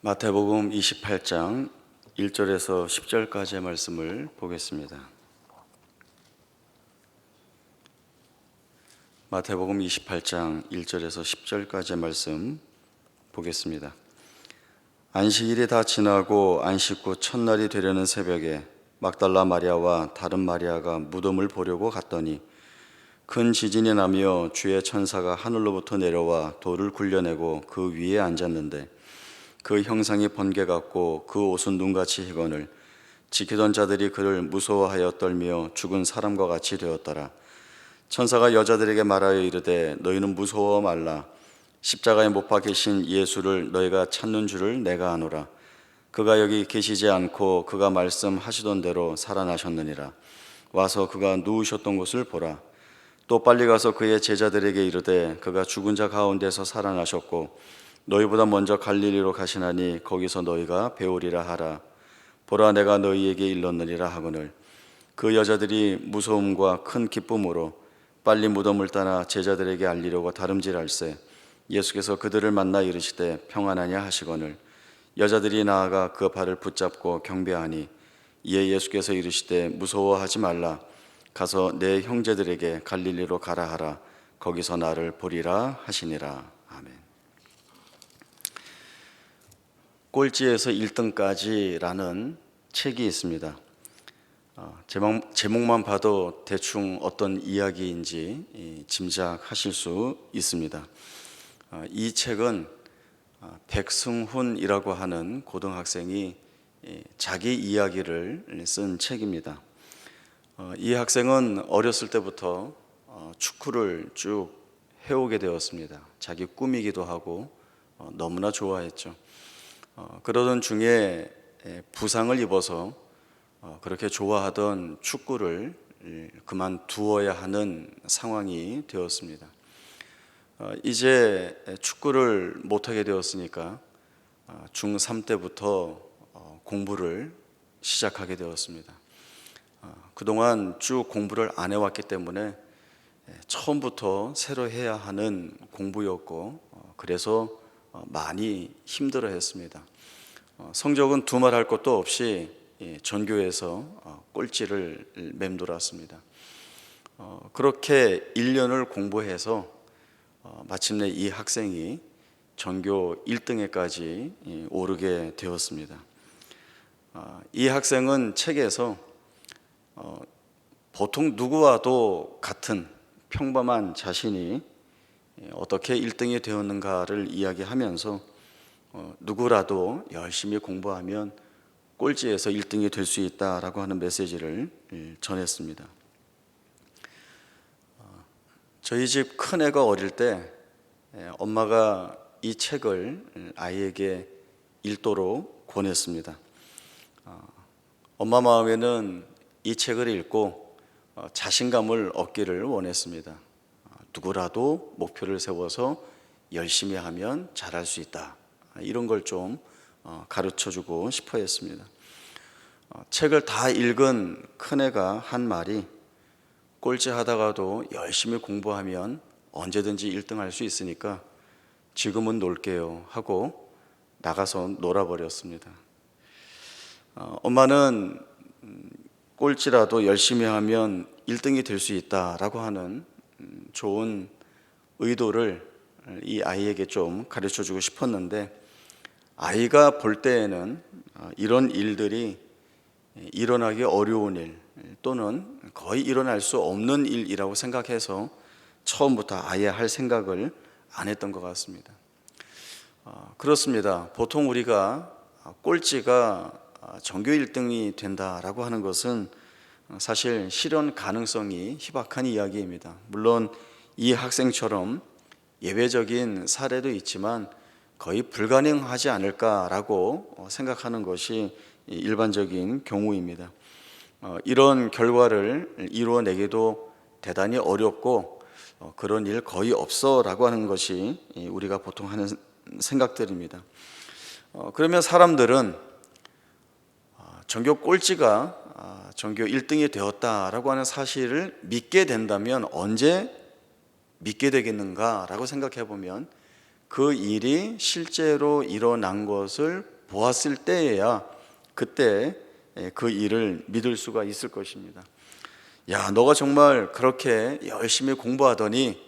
마태복음 28장 1절에서 10절까지의 말씀을 보겠습니다. 마태복음 28장 1절에서 10절까지의 말씀 보겠습니다. 안식일이 다 지나고 안식 후 첫날이 되려는 새벽에 막달라 마리아와 다른 마리아가 무덤을 보려고 갔더니 큰 지진이 나며 주의 천사가 하늘로부터 내려와 돌을 굴려내고 그 위에 앉았는데 그 형상이 번개 같고 그 옷은 눈같이 희건을 지키던 자들이 그를 무서워하여 떨며 죽은 사람과 같이 되었더라. 천사가 여자들에게 말하여 이르되 너희는 무서워 말라. 십자가에 못 박히신 예수를 너희가 찾는 줄을 내가 아노라. 그가 여기 계시지 않고 그가 말씀하시던 대로 살아나셨느니라. 와서 그가 누우셨던 곳을 보라. 또 빨리 가서 그의 제자들에게 이르되 그가 죽은 자 가운데서 살아나셨고 너희보다 먼저 갈릴리로 가시나니 거기서 너희가 배우리라 하라. 보라, 내가 너희에게 일렀느니라 하거늘. 그 여자들이 무서움과 큰 기쁨으로 빨리 무덤을 떠나 제자들에게 알리려고 다름질할세 예수께서 그들을 만나 이르시되 평안하냐 하시거늘 여자들이 나아가 그 발을 붙잡고 경배하니 이에 예수께서 이르시되 무서워하지 말라. 가서 내 형제들에게 갈릴리로 가라 하라. 거기서 나를 보리라 하시니라. 아멘. 꼴찌에서 1등까지라는 책이 있습니다. 제목만 봐도 대충 어떤 이야기인지 짐작하실 수 있습니다. 이 책은 백승훈이라고 하는 고등학생이 자기 이야기를 쓴 책입니다. 이 학생은 어렸을 때부터 축구를 쭉 해오게 되었습니다. 자기 꿈이기도 하고 너무나 좋아했죠. 그러던 중에 부상을 입어서 그렇게 좋아하던 축구를 그만두어야 하는 상황이 되었습니다. 이제 축구를 못하게 되었으니까 중3 때부터 공부를 시작하게 되었습니다. 그동안 쭉 공부를 안 해왔기 때문에 처음부터 새로 해야 하는 공부였고 그래서 많이 힘들어했습니다. 성적은 두말할 것도 없이 전교에서 꼴찌를 맴돌았습니다. 그렇게 1년을 공부해서 마침내 이 학생이 전교 1등에까지 오르게 되었습니다. 이 학생은 책에서 보통 누구와도 같은 평범한 자신이 어떻게 1등이 되었는가를 이야기하면서 누구라도 열심히 공부하면 꼴찌에서 1등이 될 수 있다라고 하는 메시지를 전했습니다. 저희 집 큰애가 어릴 때 엄마가 이 책을 아이에게 읽도록 권했습니다. 엄마 마음에는 이 책을 읽고 자신감을 얻기를 원했습니다. 누구라도 목표를 세워서 열심히 하면 잘할 수 있다. 이런 걸 좀 가르쳐주고 싶어 했습니다. 책을 다 읽은 큰애가 한 말이 꼴찌하다가도 열심히 공부하면 언제든지 1등 할 수 있으니까 지금은 놀게요 하고 나가서 놀아버렸습니다. 엄마는 꼴찌라도 열심히 하면 1등이 될 수 있다라고 하는 좋은 의도를 이 아이에게 좀 가르쳐주고 싶었는데 아이가 볼 때에는 이런 일들이 일어나기 어려운 일 또는 거의 일어날 수 없는 일이라고 생각해서 처음부터 아예 할 생각을 안 했던 것 같습니다. 그렇습니다. 보통 우리가 꼴찌가 전교 1등이 된다라고 하는 것은 사실 실현 가능성이 희박한 이야기입니다. 물론 이 학생처럼 예외적인 사례도 있지만 거의 불가능하지 않을까라고 생각하는 것이 일반적인 경우입니다. 이런 결과를 이루어내기도 대단히 어렵고 그런 일 거의 없어라고 하는 것이 우리가 보통 하는 생각들입니다. 그러면 사람들은 전교 꼴찌가 전교 1등이 되었다라고 하는 사실을 믿게 된다면 언제 믿게 되겠는가라고 생각해 보면 그 일이 실제로 일어난 것을 보았을 때에야 그때 그 일을 믿을 수가 있을 것입니다. 야, 너가 정말 그렇게 열심히 공부하더니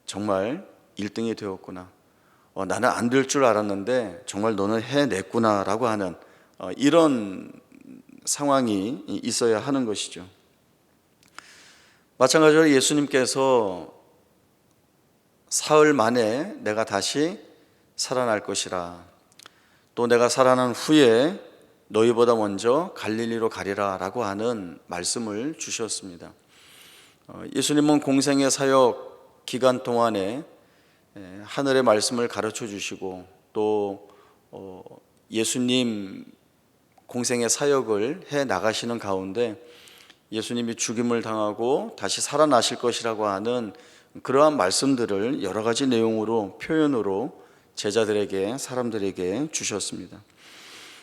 정말 1등이 되었구나. 나는 안 될 줄 알았는데 정말 너는 해냈구나 라고 하는 이런 상황이 있어야 하는 것이죠. 마찬가지로 예수님께서 사흘 만에 내가 다시 살아날 것이라, 또 내가 살아난 후에 너희보다 먼저 갈릴리로 가리라 라고 하는 말씀을 주셨습니다. 예수님은 공생의 사역 기간 동안에 하늘의 말씀을 가르쳐 주시고 또 예수님 공생의 사역을 해 나가시는 가운데 예수님이 죽임을 당하고 다시 살아나실 것이라고 하는 그러한 말씀들을 여러 가지 내용으로 표현으로 제자들에게, 사람들에게 주셨습니다.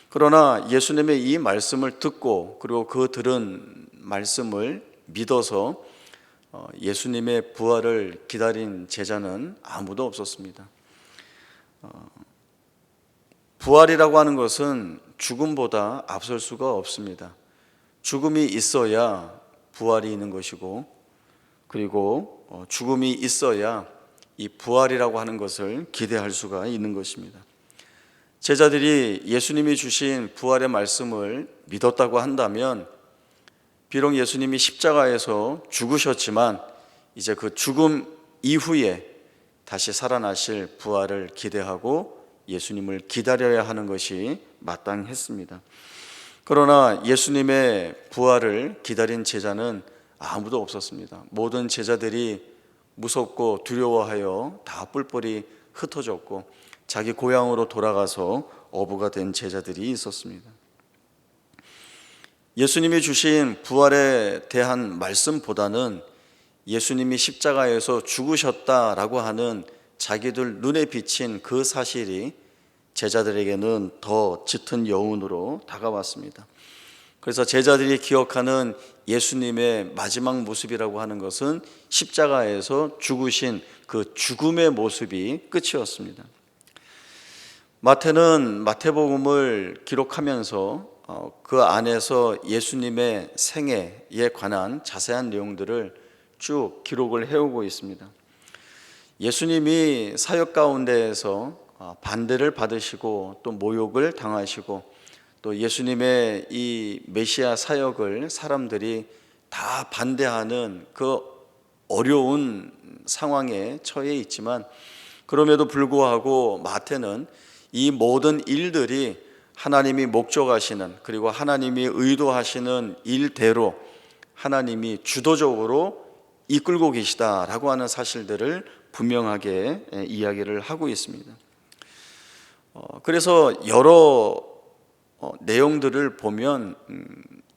그러나 예수님의 이 말씀을 듣고 그리고 그 들은 말씀을 믿어서 예수님의 부활을 기다린 제자는 아무도 없었습니다. 부활이라고 하는 것은 죽음보다 앞설 수가 없습니다. 죽음이 있어야 부활이 있는 것이고, 그리고 죽음이 있어야 이 부활이라고 하는 것을 기대할 수가 있는 것입니다. 제자들이 예수님이 주신 부활의 말씀을 믿었다고 한다면 비록 예수님이 십자가에서 죽으셨지만 이제 그 죽음 이후에 다시 살아나실 부활을 기대하고 예수님을 기다려야 하는 것이 마땅했습니다. 그러나 예수님의 부활을 기다린 제자는 아무도 없었습니다. 모든 제자들이 무섭고 두려워하여 다 뿔뿔이 흩어졌고 자기 고향으로 돌아가서 어부가 된 제자들이 있었습니다. 예수님이 주신 부활에 대한 말씀보다는 예수님이 십자가에서 죽으셨다라고 하는 자기들 눈에 비친 그 사실이 제자들에게는 더 짙은 여운으로 다가왔습니다. 그래서 제자들이 기억하는 예수님의 마지막 모습이라고 하는 것은 십자가에서 죽으신 그 죽음의 모습이 끝이었습니다. 마태는 마태복음을 기록하면서 그 안에서 예수님의 생애에 관한 자세한 내용들을 쭉 기록을 해오고 있습니다. 예수님이 사역 가운데에서 반대를 받으시고 또 모욕을 당하시고 또 예수님의 이 메시아 사역을 사람들이 다 반대하는 그 어려운 상황에 처해 있지만 그럼에도 불구하고 마태는 이 모든 일들이 하나님이 목적하시는 그리고 하나님이 의도하시는 일대로 하나님이 주도적으로 이끌고 계시다라고 하는 사실들을 분명하게 이야기를 하고 있습니다. 그래서 여러 내용들을 보면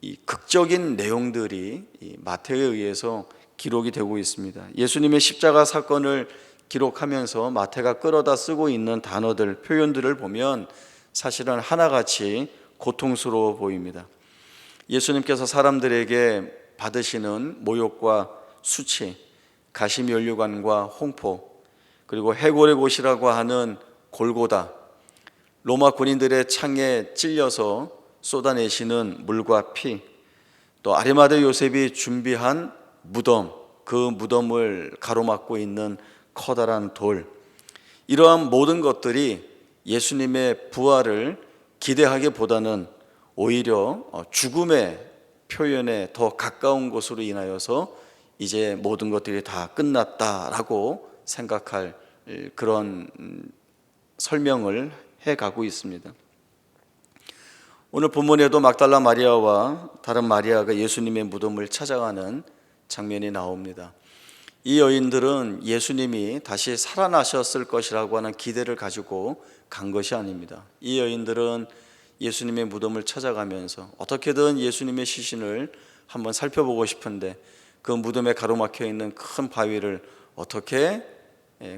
이 극적인 내용들이 마태에 의해서 기록이 되고 있습니다. 예수님의 십자가 사건을 기록하면서 마태가 끌어다 쓰고 있는 단어들, 표현들을 보면 사실은 하나같이 고통스러워 보입니다. 예수님께서 사람들에게 받으시는 모욕과 수치, 가시면류관과 홍포, 그리고 해골의 곳이라고 하는 골고다, 로마 군인들의 창에 찔려서 쏟아내시는 물과 피, 또 아리마대 요셉이 준비한 무덤, 그 무덤을 가로막고 있는 커다란 돌, 이러한 모든 것들이 예수님의 부활을 기대하기보다는 오히려 죽음의 표현에 더 가까운 것으로 인하여서 이제 모든 것들이 다 끝났다라고 생각할 그런 설명을 해가고 있습니다. 오늘 본문에도 막달라 마리아와 다른 마리아가 예수님의 무덤을 찾아가는 장면이 나옵니다. 이 여인들은 예수님이 다시 살아나셨을 것이라고 하는 기대를 가지고 간 것이 아닙니다. 이 여인들은 예수님의 무덤을 찾아가면서 어떻게든 예수님의 시신을 한번 살펴보고 싶은데 그 무덤에 가로막혀 있는 큰 바위를 어떻게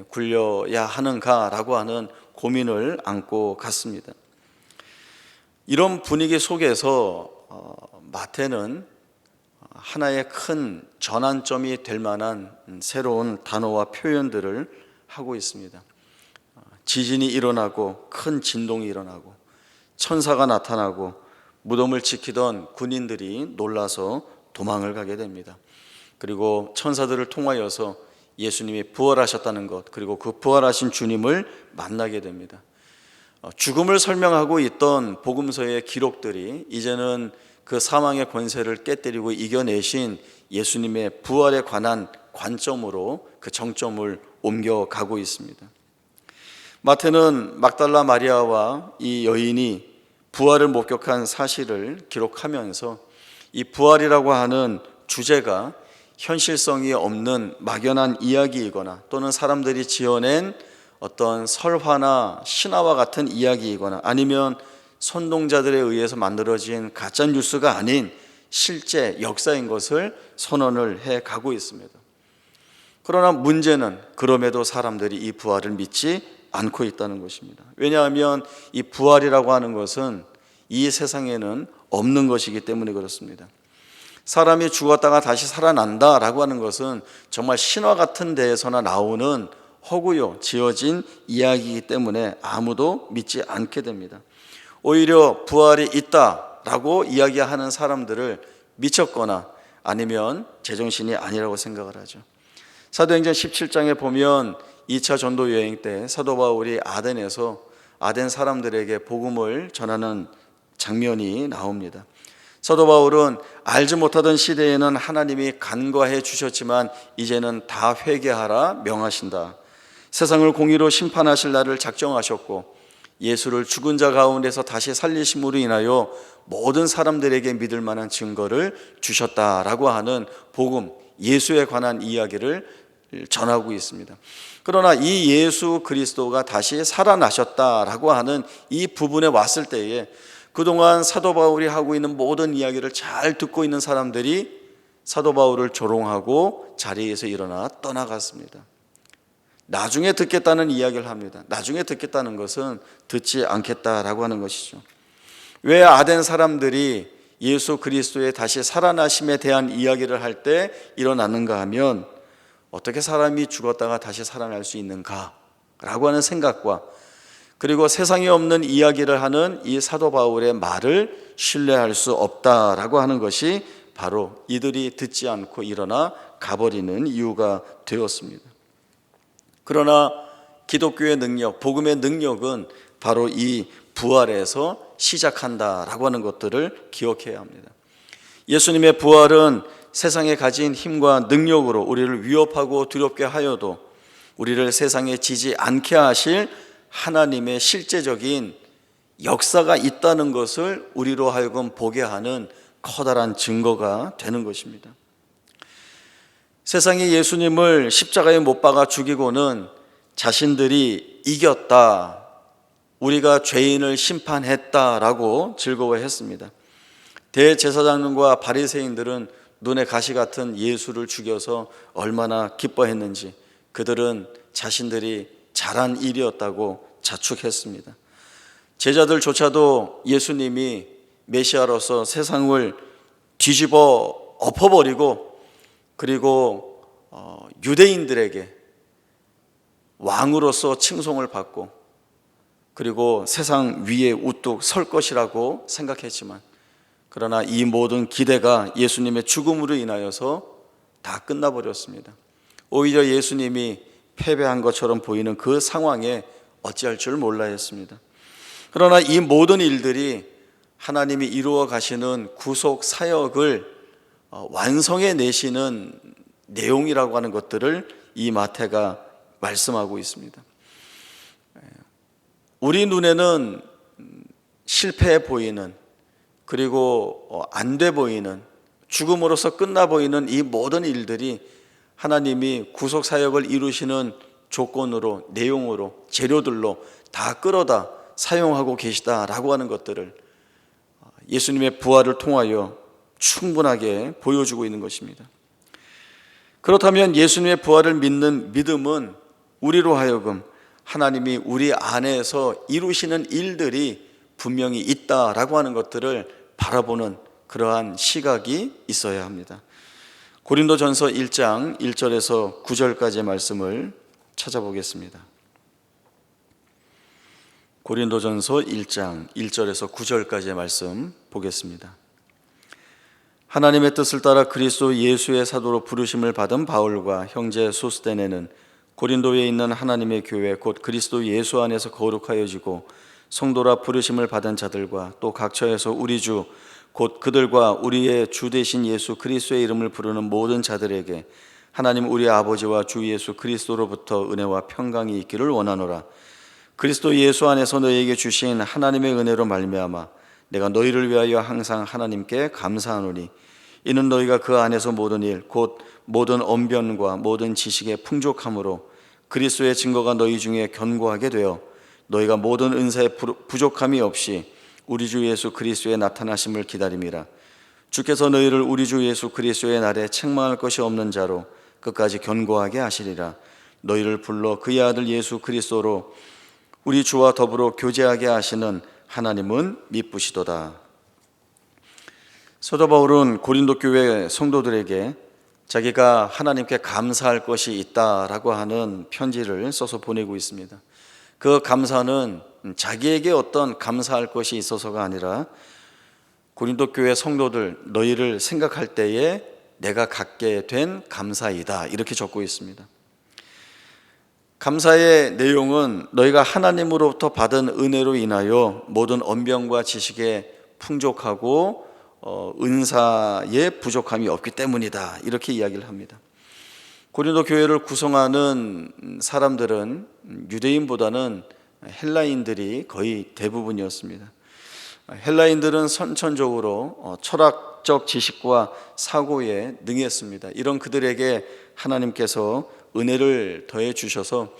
굴려야 하는가라고 하는 고민을 안고 갔습니다. 이런 분위기 속에서 마태는 하나의 큰 전환점이 될 만한 새로운 단어와 표현들을 하고 있습니다. 지진이 일어나고 큰 진동이 일어나고 천사가 나타나고 무덤을 지키던 군인들이 놀라서 도망을 가게 됩니다. 그리고 천사들을 통하여서 예수님이 부활하셨다는 것, 그리고 그 부활하신 주님을 만나게 됩니다. 죽음을 설명하고 있던 복음서의 기록들이 이제는 그 사망의 권세를 깨뜨리고 이겨내신 예수님의 부활에 관한 관점으로 그 정점을 옮겨가고 있습니다. 마태는 막달라 마리아와 이 여인이 부활을 목격한 사실을 기록하면서 이 부활이라고 하는 주제가 현실성이 없는 막연한 이야기이거나 또는 사람들이 지어낸 어떤 설화나 신화와 같은 이야기이거나 아니면 선동자들에 의해서 만들어진 가짜 뉴스가 아닌 실제 역사인 것을 선언을 해 가고 있습니다. 그러나 문제는 그럼에도 사람들이 이 부활을 믿지 않고 있다는 것입니다. 왜냐하면 이 부활이라고 하는 것은 이 세상에는 없는 것이기 때문에 그렇습니다. 사람이 죽었다가 다시 살아난다라고 하는 것은 정말 신화 같은 데에서나 나오는 허구요 지어진 이야기이기 때문에 아무도 믿지 않게 됩니다. 오히려 부활이 있다라고 이야기하는 사람들을 미쳤거나 아니면 제정신이 아니라고 생각을 하죠. 사도행전 17장에 보면 2차 전도 여행 때 사도 바울이 아덴에서 아덴 사람들에게 복음을 전하는 장면이 나옵니다. 사도 바울은 알지 못하던 시대에는 하나님이 간과해 주셨지만 이제는 다 회개하라 명하신다. 세상을 공의로 심판하실 날을 작정하셨고 예수를 죽은 자 가운데서 다시 살리심으로 인하여 모든 사람들에게 믿을 만한 증거를 주셨다라고 하는 복음, 예수에 관한 이야기를 전하고 있습니다. 그러나 이 예수 그리스도가 다시 살아나셨다라고 하는 이 부분에 왔을 때에 그동안 사도 바울이 하고 있는 모든 이야기를 잘 듣고 있는 사람들이 사도 바울을 조롱하고 자리에서 일어나 떠나갔습니다. 나중에 듣겠다는 이야기를 합니다. 나중에 듣겠다는 것은 듣지 않겠다라고 하는 것이죠. 왜 아덴 사람들이 예수 그리스도의 다시 살아나심에 대한 이야기를 할 때 일어났는가 하면 어떻게 사람이 죽었다가 다시 살아날 수 있는가라고 하는 생각과 그리고 세상에 없는 이야기를 하는 이 사도 바울의 말을 신뢰할 수 없다라고 하는 것이 바로 이들이 듣지 않고 일어나 가버리는 이유가 되었습니다. 그러나 기독교의 능력, 복음의 능력은 바로 이 부활에서 시작한다라고 하는 것들을 기억해야 합니다. 예수님의 부활은 세상에 가진 힘과 능력으로 우리를 위협하고 두렵게 하여도 우리를 세상에 지지 않게 하실 하나님의 실제적인 역사가 있다는 것을 우리로 하여금 보게 하는 커다란 증거가 되는 것입니다. 세상이 예수님을 십자가에 못 박아 죽이고는 자신들이 이겼다, 우리가 죄인을 심판했다라고 즐거워했습니다. 대제사장과 바리새인들은 눈에 가시 같은 예수를 죽여서 얼마나 기뻐했는지 그들은 자신들이 잘한 일이었다고 자축했습니다. 제자들조차도 예수님이 메시아로서 세상을 뒤집어 엎어버리고 그리고 유대인들에게 왕으로서 칭송을 받고 그리고 세상 위에 우뚝 설 것이라고 생각했지만 그러나 이 모든 기대가 예수님의 죽음으로 인하여서 다 끝나버렸습니다. 오히려 예수님이 패배한 것처럼 보이는 그 상황에 어찌할 줄 몰라 했습니다. 그러나 이 모든 일들이 하나님이 이루어 가시는 구속 사역을 완성해 내시는 내용이라고 하는 것들을 이 마태가 말씀하고 있습니다. 우리 눈에는 실패해 보이는 그리고 안 돼 보이는 죽음으로써 끝나 보이는 이 모든 일들이 하나님이 구속 사역을 이루시는 조건으로 내용으로 재료들로 다 끌어다 사용하고 계시다라고 하는 것들을 예수님의 부활을 통하여 충분하게 보여주고 있는 것입니다. 그렇다면 예수님의 부활을 믿는 믿음은 우리로 하여금 하나님이 우리 안에서 이루시는 일들이 분명히 있다라고 하는 것들을 바라보는 그러한 시각이 있어야 합니다. 고린도전서 1장 1절에서 9절까지의 말씀을 찾아보겠습니다. 고린도전서 1장 1절에서 9절까지의 말씀 보겠습니다. 하나님의 뜻을 따라 그리스도 예수의 사도로 부르심을 받은 바울과 형제 소스데네는 고린도에 있는 하나님의 교회 곧 그리스도 예수 안에서 거룩하여지고 성도라 부르심을 받은 자들과 또 각처에서 우리 주 곧 그들과 우리의 주 되신 예수 그리스도의 이름을 부르는 모든 자들에게 하나님 우리 아버지와 주 예수 그리스도로부터 은혜와 평강이 있기를 원하노라. 그리스도 예수 안에서 너희에게 주신 하나님의 은혜로 말미암아 내가 너희를 위하여 항상 하나님께 감사하노니 이는 너희가 그 안에서 모든 일 곧 모든 언변과 모든 지식의 풍족함으로 그리스도의 증거가 너희 중에 견고하게 되어 너희가 모든 은사에 부족함이 없이 우리 주 예수 그리스도의 나타나심을 기다림이라. 주께서 너희를 우리 주 예수 그리스도의 날에 책망할 것이 없는 자로 끝까지 견고하게 하시리라. 너희를 불러 그의 아들 예수 그리스도로 우리 주와 더불어 교제하게 하시는 하나님은 미쁘시도다. 사도 바울은 고린도 교회 성도들에게 자기가 하나님께 감사할 것이 있다라고 하는 편지를 써서 보내고 있습니다. 그 감사는 자기에게 어떤 감사할 것이 있어서가 아니라 고린도 교회 성도들 너희를 생각할 때에 내가 갖게 된 감사이다 이렇게 적고 있습니다. 감사의 내용은 너희가 하나님으로부터 받은 은혜로 인하여 모든 언변과 지식에 풍족하고 은사에 부족함이 없기 때문이다 이렇게 이야기를 합니다. 고린도 교회를 구성하는 사람들은 유대인보다는 헬라인들이 거의 대부분이었습니다. 헬라인들은 선천적으로 철학적 지식과 사고에 능했습니다. 이런 그들에게 하나님께서 은혜를 더해 주셔서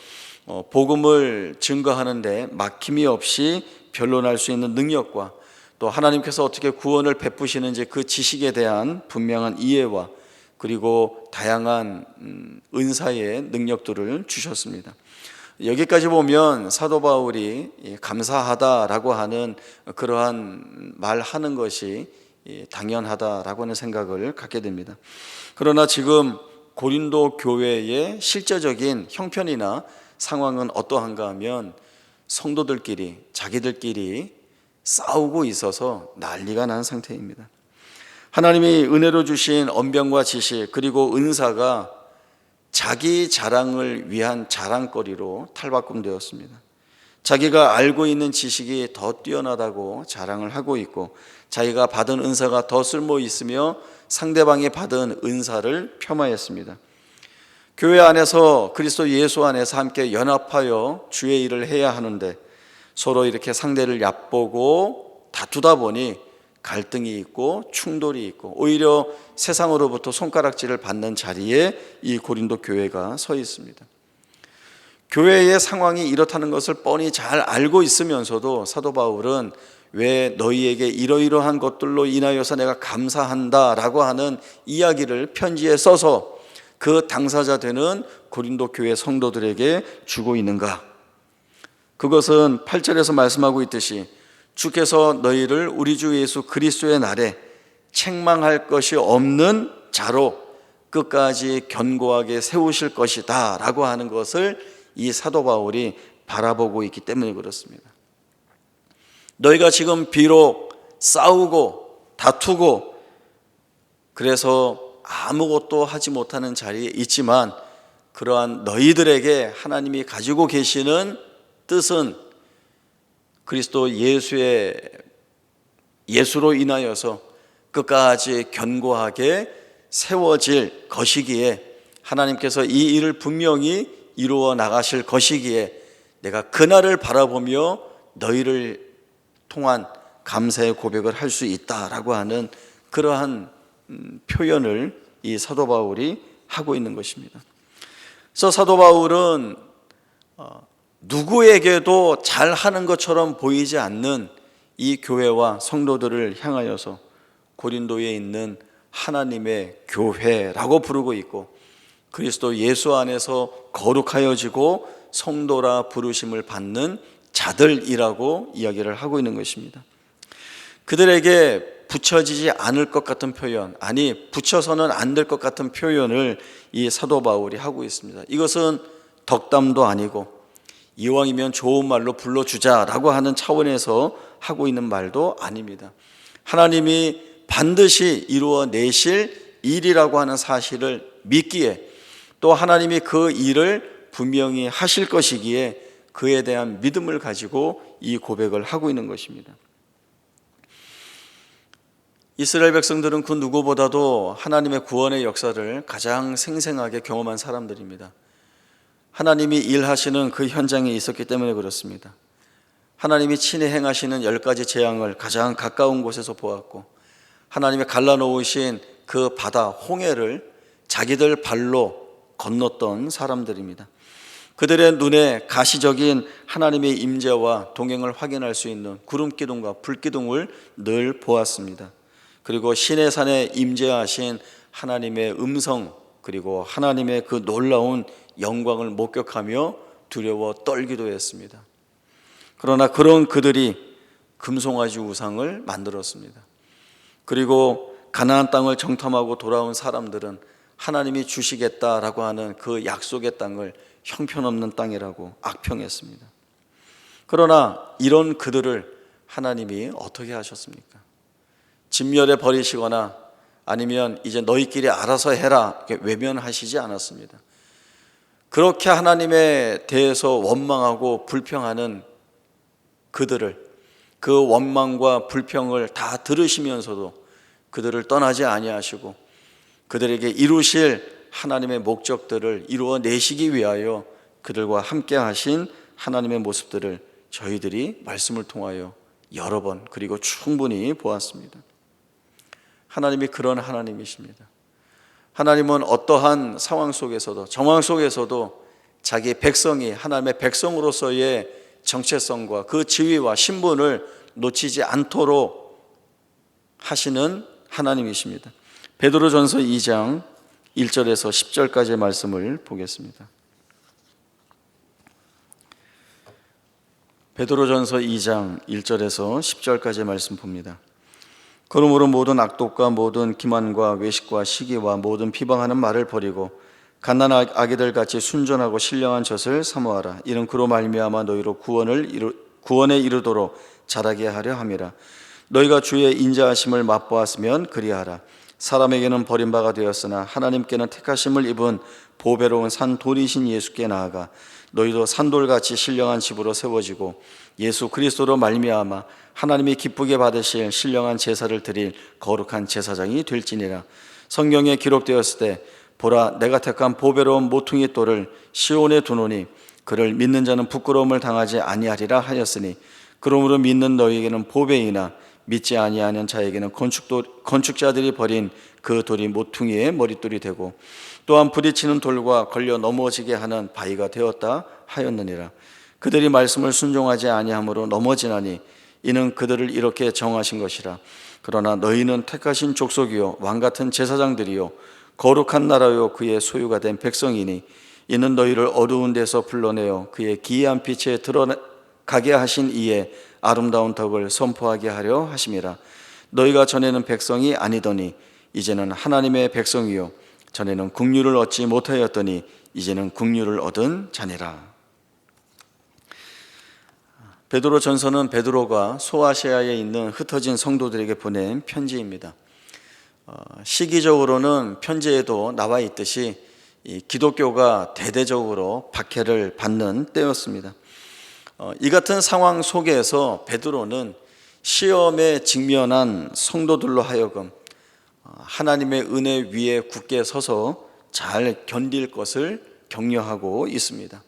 복음을 증거하는데 막힘이 없이 변론할 수 있는 능력과 또 하나님께서 어떻게 구원을 베푸시는지 그 지식에 대한 분명한 이해와 그리고 다양한 은사의 능력들을 주셨습니다. 여기까지 보면 사도 바울이 감사하다라고 하는 그러한 말하는 것이 당연하다라고 하는 생각을 갖게 됩니다. 그러나 지금 고린도 교회의 실제적인 형편이나 상황은 어떠한가 하면 성도들끼리 자기들끼리 싸우고 있어서 난리가 난 상태입니다. 하나님이 은혜로 주신 언변과 지식 그리고 은사가 자기 자랑을 위한 자랑거리로 탈바꿈되었습니다. 자기가 알고 있는 지식이 더 뛰어나다고 자랑을 하고 있고 자기가 받은 은사가 더 쓸모 있으며 상대방이 받은 은사를 폄하했습니다. 교회 안에서 그리스도 예수 안에서 함께 연합하여 주의 일을 해야 하는데 서로 이렇게 상대를 얕보고 다투다 보니 갈등이 있고 충돌이 있고 오히려 세상으로부터 손가락질을 받는 자리에 이 고린도 교회가 서 있습니다. 교회의 상황이 이렇다는 것을 뻔히 잘 알고 있으면서도 사도 바울은 왜 너희에게 이러이러한 것들로 인하여서 내가 감사한다라고 하는 이야기를 편지에 써서 그 당사자 되는 고린도 교회 성도들에게 주고 있는가? 그것은 8절에서 말씀하고 있듯이 주께서 너희를 우리 주 예수 그리스도의 날에 책망할 것이 없는 자로 끝까지 견고하게 세우실 것이다 라고 하는 것을 이 사도 바울이 바라보고 있기 때문에 그렇습니다. 너희가 지금 비록 싸우고 다투고 그래서 아무것도 하지 못하는 자리에 있지만 그러한 너희들에게 하나님이 가지고 계시는 뜻은 그리스도 예수로 인하여서 끝까지 견고하게 세워질 것이기에 하나님께서 이 일을 분명히 이루어 나가실 것이기에 내가 그날을 바라보며 너희를 통한 감사의 고백을 할 수 있다라고 하는 그러한 표현을 이 사도 바울이 하고 있는 것입니다. 그래서 사도 바울은 누구에게도 잘하는 것처럼 보이지 않는 이 교회와 성도들을 향하여서 고린도에 있는 하나님의 교회라고 부르고 있고 그리스도 예수 안에서 거룩하여지고 성도라 부르심을 받는 자들이라고 이야기를 하고 있는 것입니다. 그들에게 붙여지지 않을 것 같은 표현, 아니 붙여서는 안 될 것 같은 표현을 이 사도 바울이 하고 있습니다. 이것은 덕담도 아니고 이왕이면 좋은 말로 불러주자라고 하는 차원에서 하고 있는 말도 아닙니다. 하나님이 반드시 이루어내실 일이라고 하는 사실을 믿기에, 또 하나님이 그 일을 분명히 하실 것이기에 그에 대한 믿음을 가지고 이 고백을 하고 있는 것입니다. 이스라엘 백성들은 그 누구보다도 하나님의 구원의 역사를 가장 생생하게 경험한 사람들입니다. 하나님이 일하시는 그 현장에 있었기 때문에 그렇습니다. 하나님이 친히 행하시는 10가지 재앙을 가장 가까운 곳에서 보았고, 하나님이 갈라놓으신 그 바다 홍해를 자기들 발로 건넜던 사람들입니다. 그들의 눈에 가시적인 하나님의 임재와 동행을 확인할 수 있는 구름 기둥과 불 기둥을 늘 보았습니다. 그리고 시내산에 임재하신 하나님의 음성, 그리고 하나님의 그 놀라운 영광을 목격하며 두려워 떨기도 했습니다. 그러나 그런 그들이 금송아지 우상을 만들었습니다. 그리고 가나안 땅을 정탐하고 돌아온 사람들은 하나님이 주시겠다라고 하는 그 약속의 땅을 형편없는 땅이라고 악평했습니다. 그러나 이런 그들을 하나님이 어떻게 하셨습니까? 진멸해 버리시거나 아니면 이제 너희끼리 알아서 해라 외면하시지 않았습니다. 그렇게 하나님에 대해서 원망하고 불평하는 그들을, 그 원망과 불평을 다 들으시면서도 그들을 떠나지 아니하시고 그들에게 이루실 하나님의 목적들을 이루어내시기 위하여 그들과 함께 하신 하나님의 모습들을 저희들이 말씀을 통하여 여러 번 그리고 충분히 보았습니다. 하나님이 그런 하나님이십니다. 하나님은 어떠한 상황 속에서도, 정황 속에서도 자기 백성이 하나님의 백성으로서의 정체성과 그 지위와 신분을 놓치지 않도록 하시는 하나님이십니다. 베드로전서 2장 1절에서 10절까지의 말씀을 보겠습니다. 베드로전서 2장 1절에서 10절까지의 말씀 봅니다. 그러므로 모든 악독과 모든 기만과 외식과 시기와 모든 비방하는 말을 버리고 갓난한 아기들 같이 순전하고 신령한 젖을 사모하라. 이는 그로 말미암아 너희로 구원에 이르도록 자라게 하려 함이라. 너희가 주의 인자하심을 맛보았으면 그리하라. 사람에게는 버림바가 되었으나 하나님께는 택하심을 입은 보배로운 산돌이신 예수께 나아가 너희도 산돌같이 신령한 집으로 세워지고 예수 그리스도로 말미암아 하나님이 기쁘게 받으실 신령한 제사를 드릴 거룩한 제사장이 될지니라. 성경에 기록되었을 때 보라, 내가 택한 보배로운 모퉁이 돌을 시온에 두노니 그를 믿는 자는 부끄러움을 당하지 아니하리라 하였으니, 그러므로 믿는 너희에게는 보배이나 믿지 아니하는 자에게는 건축자들이 버린 그 돌이 모퉁이의 머릿돌이 되고 또한 부딪히는 돌과 걸려 넘어지게 하는 바위가 되었다 하였느니라. 그들이 말씀을 순종하지 아니함으로 넘어지나니 이는 그들을 이렇게 정하신 것이라. 그러나 너희는 택하신 족속이요 왕같은 제사장들이요 거룩한 나라요 그의 소유가 된 백성이니 이는 너희를 어두운 데서 불러내어 그의 기이한 빛에 들어가게 하신 이의 아름다운 덕을 선포하게 하려 하심이라. 너희가 전에는 백성이 아니더니 이제는 하나님의 백성이요 전에는 국류를 얻지 못하였더니 이제는 국류를 얻은 자니라. 베드로 전서는 베드로가 소아시아에 있는 흩어진 성도들에게 보낸 편지입니다. 시기적으로는 편지에도 나와 있듯이 이 기독교가 대대적으로 박해를 받는 때였습니다. 이 같은 상황 속에서 베드로는 시험에 직면한 성도들로 하여금 하나님의 은혜 위에 굳게 서서 잘 견딜 것을 격려하고 있습니다.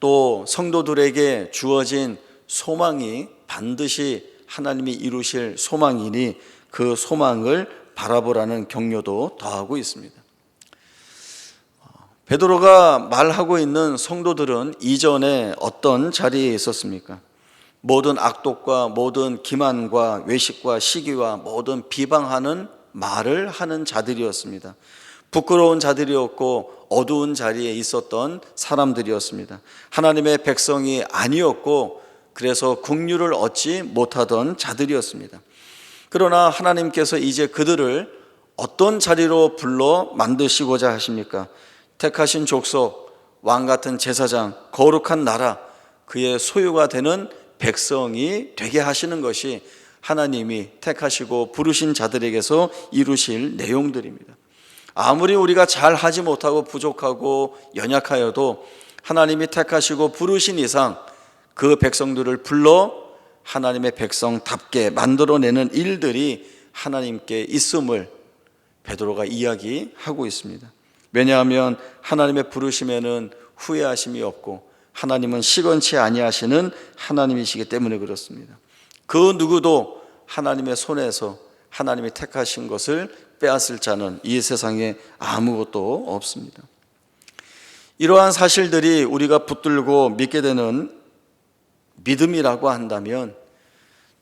또 성도들에게 주어진 소망이 반드시 하나님이 이루실 소망이니 그 소망을 바라보라는 격려도 더하고 있습니다. 베드로가 말하고 있는 성도들은 이전에 어떤 자리에 있었습니까? 모든 악독과 모든 기만과 외식과 시기와 모든 비방하는 말을 하는 자들이었습니다. 부끄러운 자들이었고 어두운 자리에 있었던 사람들이었습니다. 하나님의 백성이 아니었고 그래서 국류를 얻지 못하던 자들이었습니다. 그러나 하나님께서 이제 그들을 어떤 자리로 불러 만드시고자 하십니까? 택하신 족속, 왕같은 제사장, 거룩한 나라, 그의 소유가 되는 백성이 되게 하시는 것이 하나님이 택하시고 부르신 자들에게서 이루실 내용들입니다. 아무리 우리가 잘 하지 못하고 부족하고 연약하여도 하나님이 택하시고 부르신 이상 그 백성들을 불러 하나님의 백성답게 만들어내는 일들이 하나님께 있음을 베드로가 이야기하고 있습니다. 왜냐하면 하나님의 부르심에는 후회하심이 없고 하나님은 시건치 아니하시는 하나님이시기 때문에 그렇습니다. 그 누구도 하나님의 손에서 하나님이 택하신 것을 빼앗을 자는 이 세상에 아무것도 없습니다. 이러한 사실들이 우리가 붙들고 믿게 되는 믿음이라고 한다면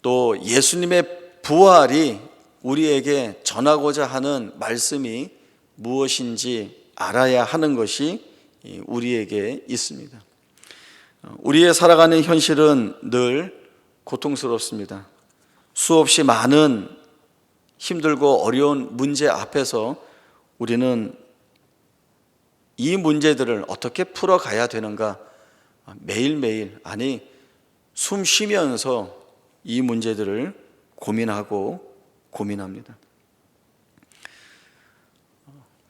또 예수님의 부활이 우리에게 전하고자 하는 말씀이 무엇인지 알아야 하는 것이 우리에게 있습니다. 우리의 살아가는 현실은 늘 고통스럽습니다. 수없이 많은 힘들고 어려운 문제 앞에서 우리는 이 문제들을 어떻게 풀어가야 되는가 매일매일, 아니 숨 쉬면서 이 문제들을 고민합니다.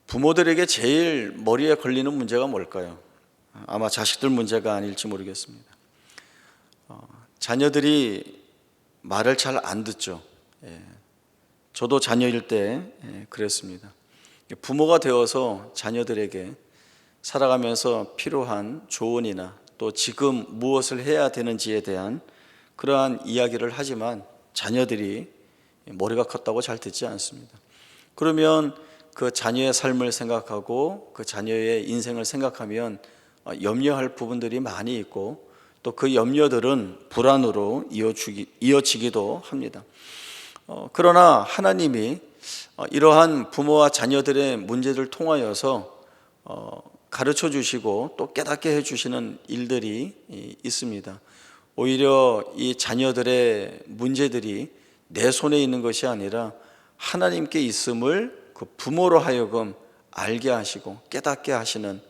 부모들에게 제일 머리에 걸리는 문제가 뭘까요? 아마 자식들 문제가 아닐지 모르겠습니다. 자녀들이 말을 잘 안 듣죠. 저도 자녀일 때 그랬습니다. 부모가 되어서 자녀들에게 살아가면서 필요한 조언이나 또 지금 무엇을 해야 되는지에 대한 그러한 이야기를 하지만 자녀들이 머리가 컸다고 잘 듣지 않습니다. 그러면 그 자녀의 삶을 생각하고 그 자녀의 인생을 생각하면 염려할 부분들이 많이 있고 또 그 염려들은 불안으로 이어지기도 합니다. 그러나 하나님이 이러한 부모와 자녀들의 문제를 통하여서 가르쳐 주시고 또 깨닫게 해주시는 일들이 있습니다. 오히려 이 자녀들의 문제들이 내 손에 있는 것이 아니라 하나님께 있음을 그 부모로 하여금 알게 하시고 깨닫게 하시는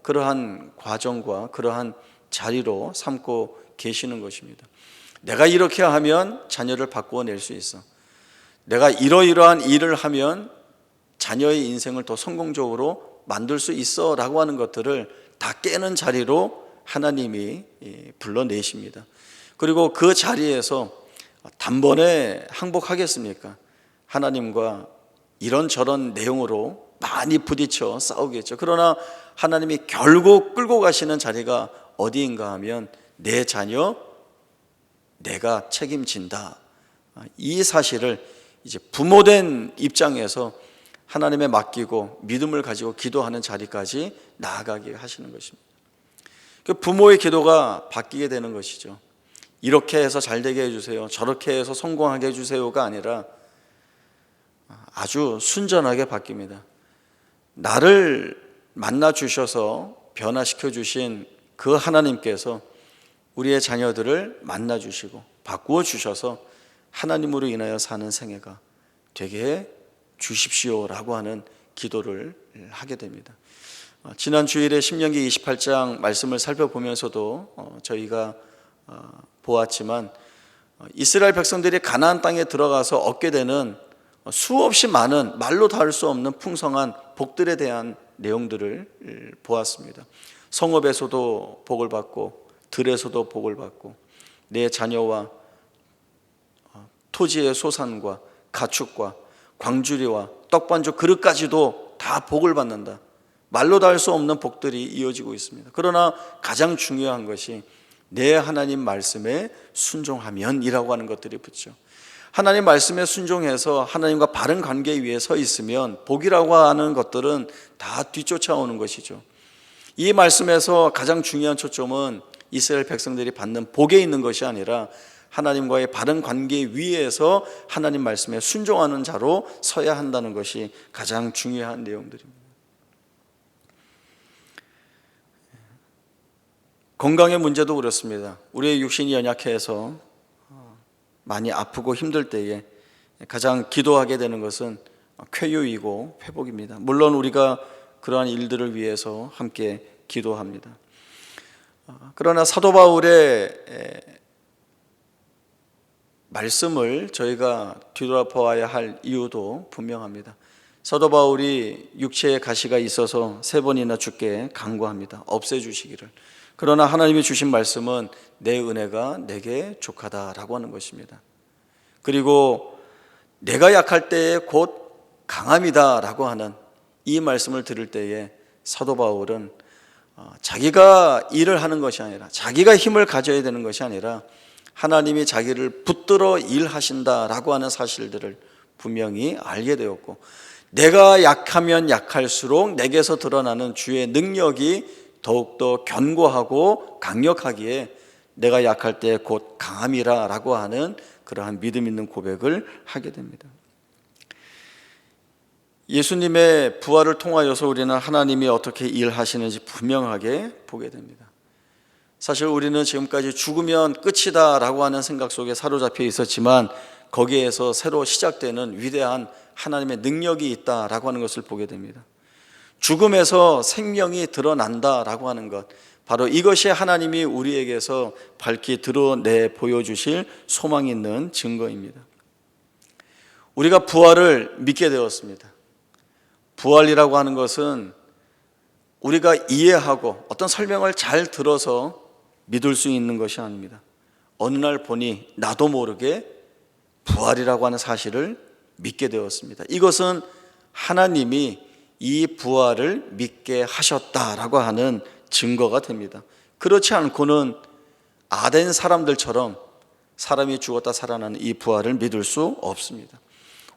그러한 과정과 그러한 자리로 삼고 계시는 것입니다. 내가 이렇게 하면 자녀를 바꾸어낼 수 있어. 내가 이러이러한 일을 하면 자녀의 인생을 더 성공적으로 만들 수 있어 라고 하는 것들을 다 깨는 자리로 하나님이 불러내십니다. 그리고 그 자리에서 단번에 항복하겠습니까? 하나님과 이런저런 내용으로 많이 부딪혀 싸우겠죠. 그러나 하나님이 결국 끌고 가시는 자리가 어디인가 하면 내 자녀 내가 책임진다. 이 사실을 이제 부모된 입장에서 하나님에 맡기고 믿음을 가지고 기도하는 자리까지 나아가게 하시는 것입니다. 그 부모의 기도가 바뀌게 되는 것이죠. 이렇게 해서 잘 되게 해주세요, 저렇게 해서 성공하게 해주세요가 아니라 아주 순전하게 바뀝니다. 나를 만나 주셔서 변화시켜 주신 그 하나님께서 우리의 자녀들을 만나 주시고 바꾸어 주셔서 하나님으로 인하여 사는 생애가 되게 해 주십시오라고 하는 기도를 하게 됩니다. 지난 주일에 신명기 28장 말씀을 살펴보면서도 저희가 보았지만 이스라엘 백성들이 가나안 땅에 들어가서 얻게 되는 수없이 많은 말로 닿을 수 없는 풍성한 복들에 대한 내용들을 보았습니다. 성읍에서도 복을 받고 들에서도 복을 받고 내 자녀와 토지의 소산과 가축과 광주리와 떡반죽 그릇까지도 다 복을 받는다. 말로 다 할 수 없는 복들이 이어지고 있습니다. 그러나 가장 중요한 것이 내 하나님 말씀에 순종하면이라고 하는 것들이 붙죠. 하나님 말씀에 순종해서 하나님과 바른 관계 위에 서 있으면 복이라고 하는 것들은 다 뒤쫓아오는 것이죠. 이 말씀에서 가장 중요한 초점은 이스라엘 백성들이 받는 복에 있는 것이 아니라 하나님과의 바른 관계 위에서 하나님 말씀에 순종하는 자로 서야 한다는 것이 가장 중요한 내용들입니다. 건강의 문제도 그렇습니다. 우리의 육신이 연약해서 많이 아프고 힘들 때에 가장 기도하게 되는 것은 쾌유이고 회복입니다. 물론 우리가 그러한 일들을 위해서 함께 기도합니다. 그러나 사도 바울의 말씀을 저희가 뒤돌아보아야 할 이유도 분명합니다. 사도 바울이 육체의 가시가 있어서 3번이나 주께 간구합니다. 없애주시기를. 그러나 하나님이 주신 말씀은 내 은혜가 내게 족하다라고 하는 것입니다. 그리고 내가 약할 때에 곧 강함이다라고 하는 이 말씀을 들을 때에 사도 바울은 자기가 일을 하는 것이 아니라, 자기가 힘을 가져야 되는 것이 아니라 하나님이 자기를 붙들어 일하신다라고 하는 사실들을 분명히 알게 되었고, 내가 약하면 약할수록 내게서 드러나는 주의 능력이 더욱더 견고하고 강력하기에 내가 약할 때 곧 강함이라 라고 하는 그러한 믿음 있는 고백을 하게 됩니다. 예수님의 부활을 통하여서 우리는 하나님이 어떻게 일하시는지 분명하게 보게 됩니다. 사실 우리는 지금까지 죽으면 끝이다 라고 하는 생각 속에 사로잡혀 있었지만, 거기에서 새로 시작되는 위대한 하나님의 능력이 있다라고 하는 것을 보게 됩니다. 죽음에서 생명이 드러난다라고 하는 것, 바로 이것이 하나님이 우리에게서 밝히 드러내 보여주실 소망 있는 증거입니다. 우리가 부활을 믿게 되었습니다. 부활이라고 하는 것은 우리가 이해하고 어떤 설명을 잘 들어서 믿을 수 있는 것이 아닙니다. 어느 날 보니 나도 모르게 부활이라고 하는 사실을 믿게 되었습니다. 이것은 하나님이 이 부활을 믿게 하셨다라고 하는 증거가 됩니다. 그렇지 않고는 아덴 사람들처럼 사람이 죽었다 살아나는 이 부활을 믿을 수 없습니다.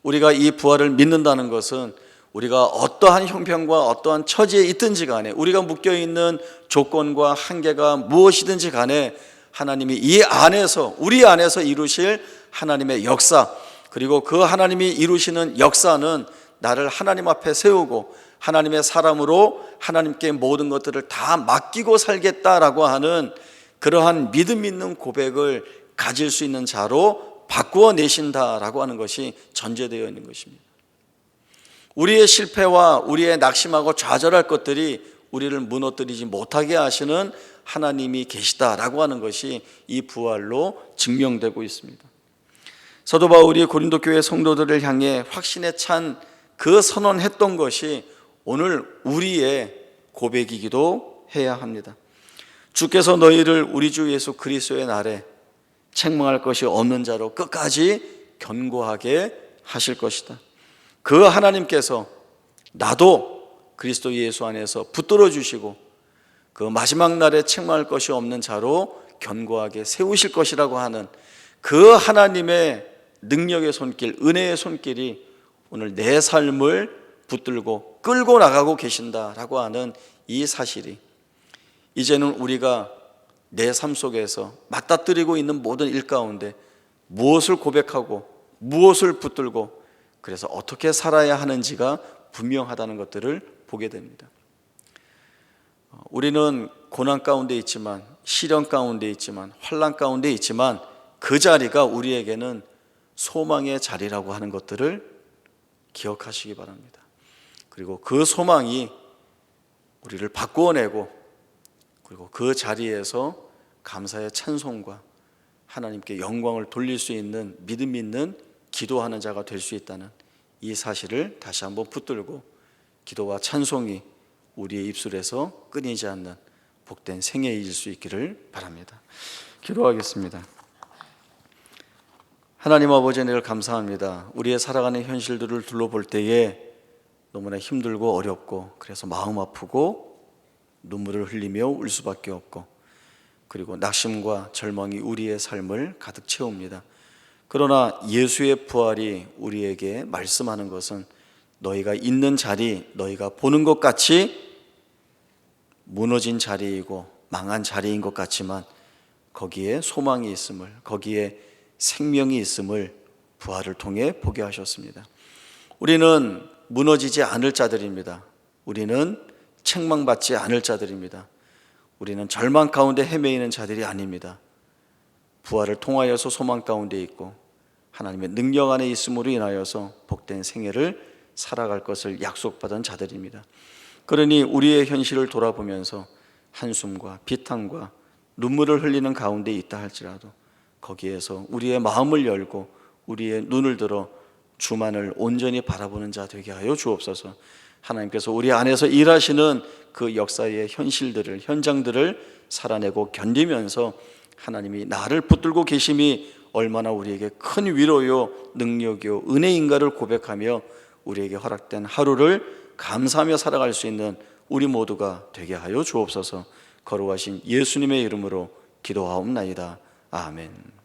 우리가 이 부활을 믿는다는 것은 우리가 어떠한 형편과 어떠한 처지에 있든지 간에, 우리가 묶여있는 조건과 한계가 무엇이든지 간에 하나님이 이 안에서, 우리 안에서 이루실 하나님의 역사, 그리고 그 하나님이 이루시는 역사는 나를 하나님 앞에 세우고 하나님의 사람으로 하나님께 모든 것들을 다 맡기고 살겠다라고 하는 그러한 믿음 있는 고백을 가질 수 있는 자로 바꾸어 내신다라고 하는 것이 전제되어 있는 것입니다. 우리의 실패와 우리의 낙심하고 좌절할 것들이 우리를 무너뜨리지 못하게 하시는 하나님이 계시다라고 하는 것이 이 부활로 증명되고 있습니다. 사도 바울이 고린도 교회 성도들을 향해 확신에 찬 그 선언했던 것이 오늘 우리의 고백이기도 해야 합니다. 주께서 너희를 우리 주 예수 그리스도의 날에 책망할 것이 없는 자로 끝까지 견고하게 하실 것이다. 그 하나님께서 나도 그리스도 예수 안에서 붙들어 주시고 그 마지막 날에 책망할 것이 없는 자로 견고하게 세우실 것이라고 하는 그 하나님의 능력의 손길, 은혜의 손길이 오늘 내 삶을 붙들고 끌고 나가고 계신다라고 하는 이 사실이, 이제는 우리가 내 삶 속에서 맞닥뜨리고 있는 모든 일 가운데 무엇을 고백하고 무엇을 붙들고 그래서 어떻게 살아야 하는지가 분명하다는 것들을 보게 됩니다. 우리는 고난 가운데 있지만, 시련 가운데 있지만, 환난 가운데 있지만 그 자리가 우리에게는 소망의 자리라고 하는 것들을 기억하시기 바랍니다. 그리고 그 소망이 우리를 바꾸어내고, 그리고 그 자리에서 감사의 찬송과 하나님께 영광을 돌릴 수 있는 믿음 있는 기도하는 자가 될 수 있다는 이 사실을 다시 한번 붙들고, 기도와 찬송이 우리의 입술에서 끊이지 않는 복된 생애일 수 있기를 바랍니다. 기도하겠습니다. 하나님 아버지, 은혜를 감사합니다. 우리의 살아가는 현실들을 둘러볼 때에 너무나 힘들고 어렵고, 그래서 마음 아프고 눈물을 흘리며 울 수밖에 없고, 그리고 낙심과 절망이 우리의 삶을 가득 채웁니다. 그러나 예수의 부활이 우리에게 말씀하는 것은 너희가 있는 자리, 너희가 보는 것 같이 무너진 자리이고 망한 자리인 것 같지만 거기에 소망이 있음을, 거기에 생명이 있음을 부활을 통해 보게 하셨습니다. 우리는 무너지지 않을 자들입니다. 우리는 책망받지 않을 자들입니다. 우리는 절망 가운데 헤매이는 자들이 아닙니다. 부활을 통하여서 소망 가운데 있고 하나님의 능력 안에 있음으로 인하여서 복된 생애를 살아갈 것을 약속받은 자들입니다. 그러니 우리의 현실을 돌아보면서 한숨과 비탄과 눈물을 흘리는 가운데 있다 할지라도 거기에서 우리의 마음을 열고 우리의 눈을 들어 주만을 온전히 바라보는 자 되게 하여 주옵소서. 하나님께서 우리 안에서 일하시는 그 역사의 현실들을, 현장들을 살아내고 견디면서 하나님이 나를 붙들고 계심이 얼마나 우리에게 큰 위로요, 능력이요, 은혜인가를 고백하며 우리에게 허락된 하루를 감사하며 살아갈 수 있는 우리 모두가 되게 하여 주옵소서. 거룩하신 예수님의 이름으로 기도하옵나이다. 아멘.